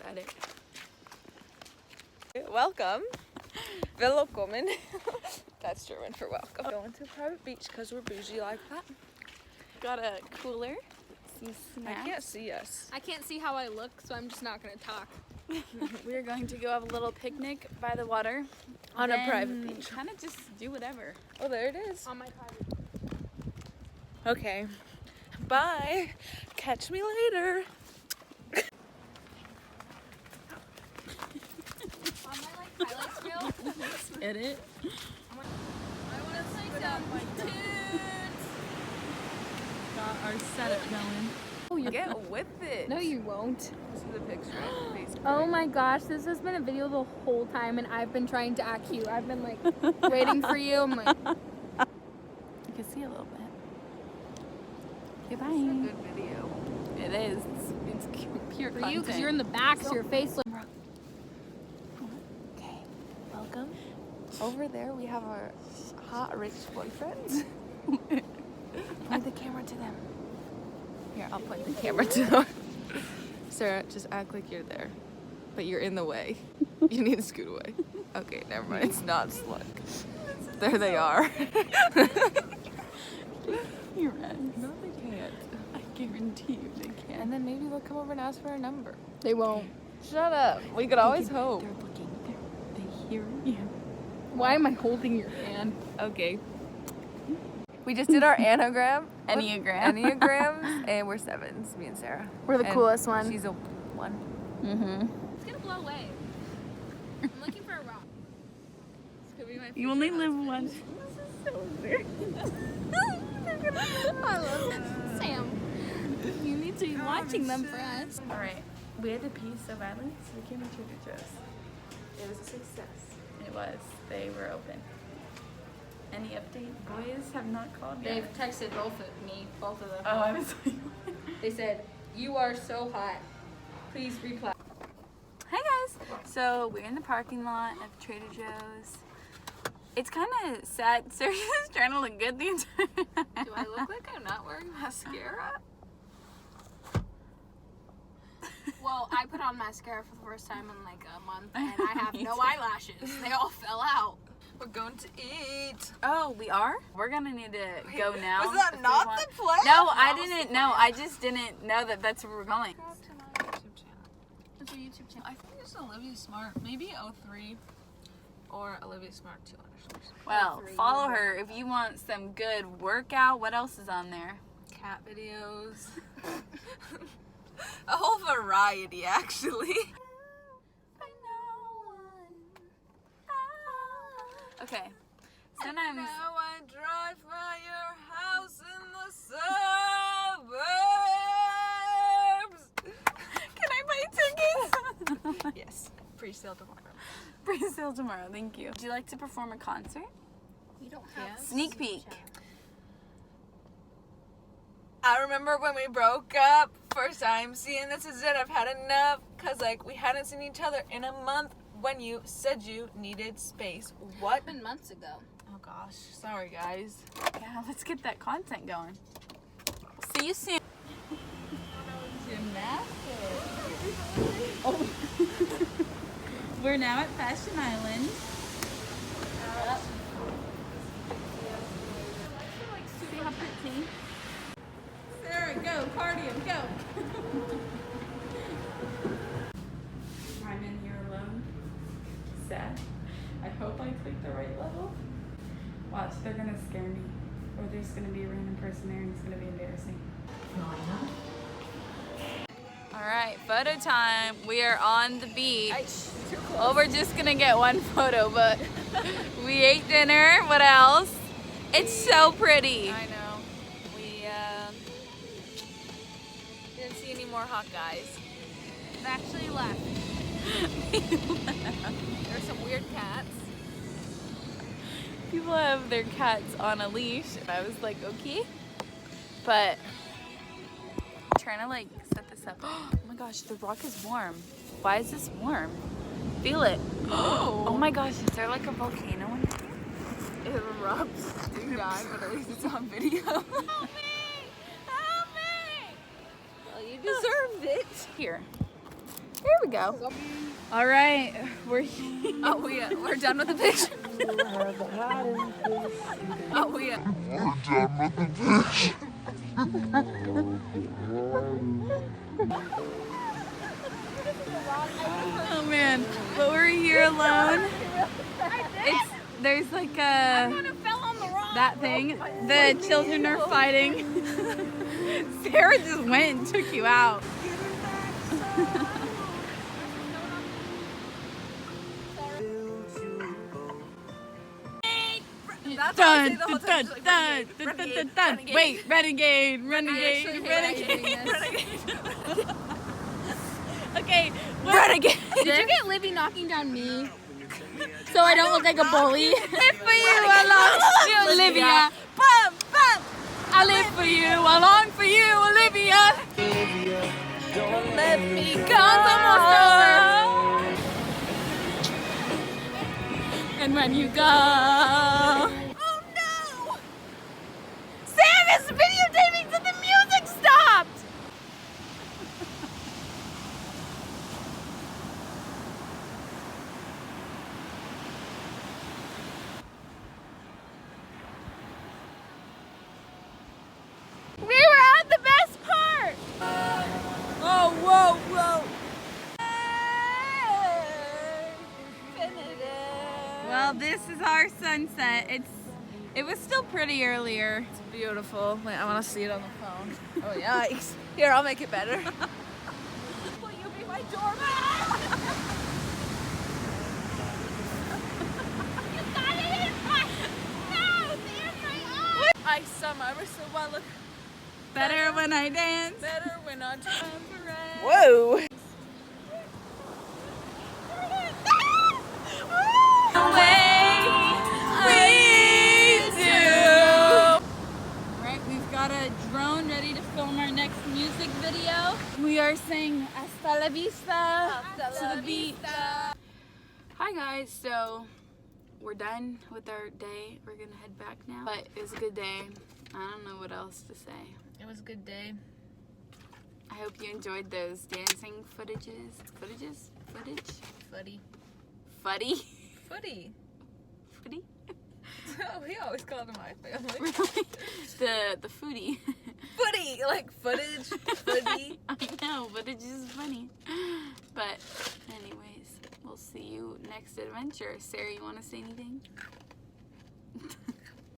cut it. Welcome. Välkommen. That's German for welcome. Going to a private beach because we're bougie like that. Got a cooler. Some snacks. I can't see us. I can't see how I look, so I'm just not gonna talk. We're going to go have a little picnic by the water. On a private beach. Kind of just do whatever. Oh, there it is. On my private. Okay. Bye. Catch me later. On my highlights reel. Edit. I wanna sing some tunes. Got our setup going. Oh, you get with it. No, you won't. This is the picture of the Facebook. Oh my gosh, this has been a video the whole time, and I've been trying to act cute. I've been like waiting for you. I'm like, You can see a little bit. Goodbye. It's a good video. It is. It's pure for content. you, because you're in the back, so your face looks. Okay. Welcome. Over there we have our hot rich boyfriends. Point the camera to them. Here, I'll point the camera to them. Sarah, just act like you're there. But you're in the way. You need to scoot away. Okay, never mind. It's not slug. There they are. You're right. No, they can't. I guarantee you they can. And then maybe they'll come over and ask for our number. They won't. Shut up. We could always hope. They're looking. They hear you. Why am I holding your hand? Okay. We just did our anagram. Enneagrams, and we're 7s, me and Sarah. We're the And coolest one. She's a 1. Mm-hmm. It's gonna blow away. I'm looking for a rock. This could be my You only live once. I love it. Sam. You need to be watching them for us. All right. We had to pee so badly, so we came to Trader Joe's. It was a success. It was. They were open. Any update? Boys have not called They've yet. texted both of them. Oh, I was like, They said, "You are so hot. Please reply." Hi guys. So we're in the parking lot of Trader Joe's. It's kind of sad. Sarah's trying to look good the entire time. Do I look like I'm not wearing mascara? Well, I put on mascara for the first time in like a month, and I have no eyelashes. They all fell out. We're going to eat. Oh, we are? We're gonna need to go now. Was that if we not want- the plan? No, I didn't know. I just didn't know that that's where we're going. What's your YouTube channel? I think it's Olivia Smart. Maybe 03 or Olivia Smart 2 underscores. Well, follow her if you want some good workout. What else is on there? Cat videos. A whole variety, actually. Okay. Sometimes. Now I drive by your house in the suburbs. Can I buy tickets? Yes. Pre-sale tomorrow. Pre-sale tomorrow. Thank you. Would you like to perform a concert? We don't have Yes. Sneak peek. I remember when we broke up. First time seeing this is it. I've had enough. Cause like we hadn't seen each other in a month when you said you needed space. What? Been months ago. Oh gosh. Sorry guys. Yeah, let's get that content going. See you soon. Oh. We're now at Fashion Island. See how pretty. Sarah, go, cardio, go. I'm in here alone. Sad. I hope I clicked the right level. Watch, they're gonna scare me. Or there's gonna be a random person there and it's gonna be embarrassing. Alright, photo time. We are on the beach. Oh, we're just gonna get one photo, but we ate dinner. What else? It's so pretty. I know. We didn't see any more hot guys. They actually left. There's some weird cats. People have their cats on a leash, and I was like, okay. But I'm trying to like set this up. Oh my gosh, the rock is warm. Why is this warm? Feel it. Oh my gosh, is there like a volcano in there? It erupts. Do die, but at least it's on video. Help me! Help me! Well, you deserved it. Here. Here we go. All right, we're Oh, we're done with the picture. Oh, oh man, but we're here alone. There's like a that thing. The children are fighting. Sarah just went and took you out. Dun, dun, dun, dun, dun, dun, dun. Wait, renegade. Okay, renegade. Did you get Libby knocking down me? So I don't look like a bully. Live for you, along for you, Olivia. Bum, bum. I live for you, along for you, Olivia. Don't let me go. And when you go, oh no! Sam is videotaping so the music stopped. We were at the best part! Oh, whoa! Well, this is our sunset. It was still pretty earlier. It's beautiful. Wait, I want to see it on the phone. Oh, yikes. Here, I'll make it better. Will you be my doorman? You got it in my mouth and my eye. I summer so well. Look Better when I dance. better when I time for rest. Whoa! Right, we've got a drone ready to film our next music video. We are saying hasta la vista to the beat. Hi guys, so we're done with our day. We're gonna head back now. But it was a good day. I don't know what else to say. It was a good day. I hope you enjoyed those dancing footage? Footy. Footy? Footy. Footy? We always called him my family. Really? The foodie. Footy, like footage. Footy. I know, but it's just funny. But anyways, we'll see you next adventure. Sarah, you want to say anything?